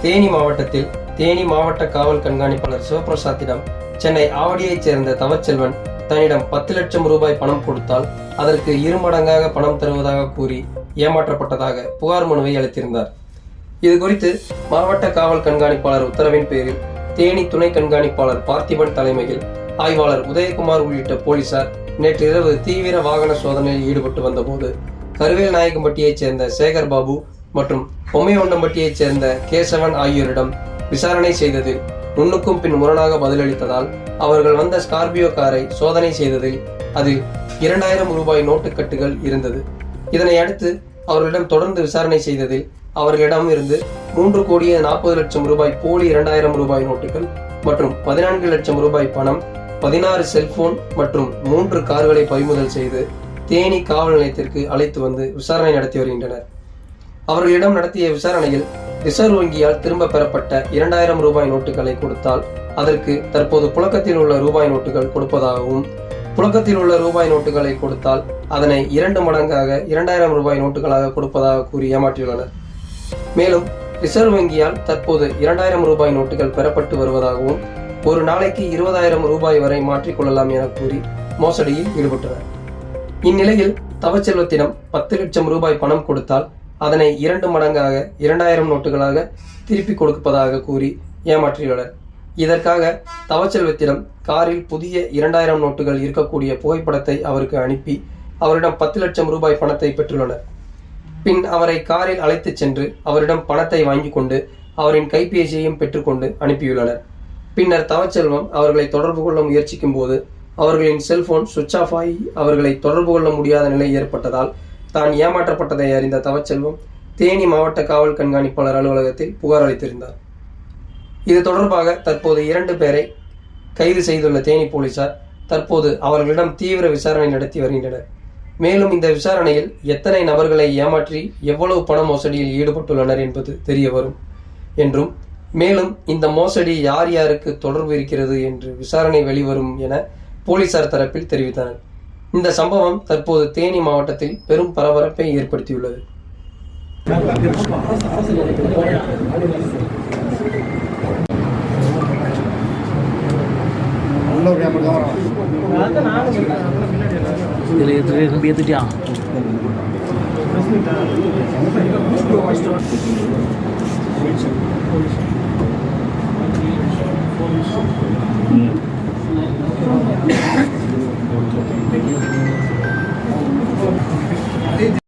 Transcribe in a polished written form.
தேனி மாவட்டத்தில் தேனி மாவட்ட காவல் கண்காணிப்பாளர் சிவபிரசாத்திடம் சென்னை ஆவடியைச் சேர்ந்த தவச்செல்வன் தன்னிடம் 10 லட்சம் ரூபாய் பணம் கொடுத்தால் அதற்கு 2 மடங்காக பணம் தருவதாக கூறி ஏமாற்றப்பட்டதாக புகார் மனுவை அளித்திருந்தார். இது குறித்து மாவட்ட காவல் கண்காணிப்பாளர் உத்தரவின் பேரில் தேனி துணை கண்காணிப்பாளர் பார்த்திபன் தலைமையில் ஆய்வாளர் உதயகுமார் உள்ளிட்ட போலீசார் நேற்றிரவு தீவிர வாகன சோதனையில் ஈடுபட்டு வந்தபோது கருவேல் நாயக்கம்பட்டியைச் சேர்ந்த சேகர் பாபு மற்றும் பொம்மையொண்டம்பட்டியைச் சேர்ந்த கேசவன் ஆகியோரிடம் விசாரணை செய்ததில் முன்னுக்கும் பின் முரணாக பதிலளித்ததால் அவர்கள் வந்த ஸ்கார்பியோ காரை சோதனை செய்ததில் அதில் 2000 ரூபாய் நோட்டுக்கட்டுகள் இருந்தது. இதனை அடுத்து அவர்களிடம் தொடர்ந்து விசாரணை செய்ததில் அவர்களிடம் இருந்து 3,40,00,000 ரூபாய் போலி 2000 ரூபாய் நோட்டுகள் மற்றும் 14 லட்சம் ரூபாய் பணம், 16 செல்போன் மற்றும் 3 கார்களை பறிமுதல் செய்து தேனி காவல் நிலையத்திற்கு அழைத்து வந்து விசாரணை நடத்தி வருகின்றனர். அவர்களிடம் நடத்திய விசாரணையில் ரிசர்வ் வங்கியால் திரும்ப பெறப்பட்ட 2000 ரூபாய் நோட்டுகளை கொடுத்தால் அதற்கு தற்போது புழக்கத்தில் உள்ள ரூபாய் நோட்டுகள் கொடுப்பதாகவும், புழக்கத்தில் உள்ள ரூபாய் நோட்டுகளை கொடுத்தால் அதனை 2 மடங்காக 2000 ரூபாய் நோட்டுகளாக கொடுப்பதாக கூறி ஏமாற்றியுள்ளனர். மேலும் ரிசர்வ் வங்கியால் தற்போது 2000 ரூபாய் நோட்டுகள் பெறப்பட்டு வருவதாகவும், ஒரு நாளைக்கு 20,000 ரூபாய் வரை மாற்றிக்கொள்ளலாம் என கூறி மோசடியில் ஈடுபட்டனர். இந்நிலையில் தவச்செல்வத்திடம் 10 லட்சம் ரூபாய் பணம் கொடுத்தால் அதனை 2 மடங்காக 2000 நோட்டுகளாக திருப்பி கொடுப்பதாக கூறி ஏமாற்றியுள்ளனர். இதற்காக தவச்செல்வத்திடம் காரில் புதிய 2000 நோட்டுகள் இருக்கக்கூடிய புகைப்படத்தை அவருக்கு அனுப்பி அவரிடம் 10 லட்சம் ரூபாய் பணத்தை பெற்றுள்ளனர். பின் அவரை காரில் அழைத்துச் சென்று அவரிடம் பணத்தை வாங்கி கொண்டு அவரின் கைபேசியையும் பெற்றுக்கொண்டு அனுப்பியுள்ளனர். பின்னர் தவச்செல்வம் அவர்களை தொடர்பு கொள்ள முயற்சிக்கும் போது அவர்களின் செல்போன் சுவிட்ச் ஆஃப் ஆகி அவர்களை தொடர்பு கொள்ள முடியாத நிலை ஏற்பட்டதால் தான் ஏமாற்றப்பட்டதை அறிந்த தவச்செல்வம் தேனி மாவட்ட காவல் கண்காணிப்பாளர் அலுவலகத்தில் புகார் அளித்திருந்தார். இது தொடர்பாக தற்போது 2 பேரை கைது செய்துள்ள தேனி போலீசார் தற்போது அவர்களிடம் தீவிர விசாரணை நடத்தி வருகின்றனர். மேலும் இந்த விசாரணையில் எத்தனை நபர்களை ஏமாற்றி எவ்வளவு பண மோசடியில் ஈடுபட்டுள்ளனர் என்பது தெரிய வரும் என்றும், மேலும் இந்த மோசடி யார் யாருக்கு தொடர்பு இருக்கிறது என்று விசாரணை வெளிவரும் என போலீசார் தரப்பில் தெரிவித்தனர். இந்த சம்பவம் தற்போது தேனி மாவட்டத்தில் பெரும் பரபரப்பை ஏற்படுத்தியுள்ளது. இதுல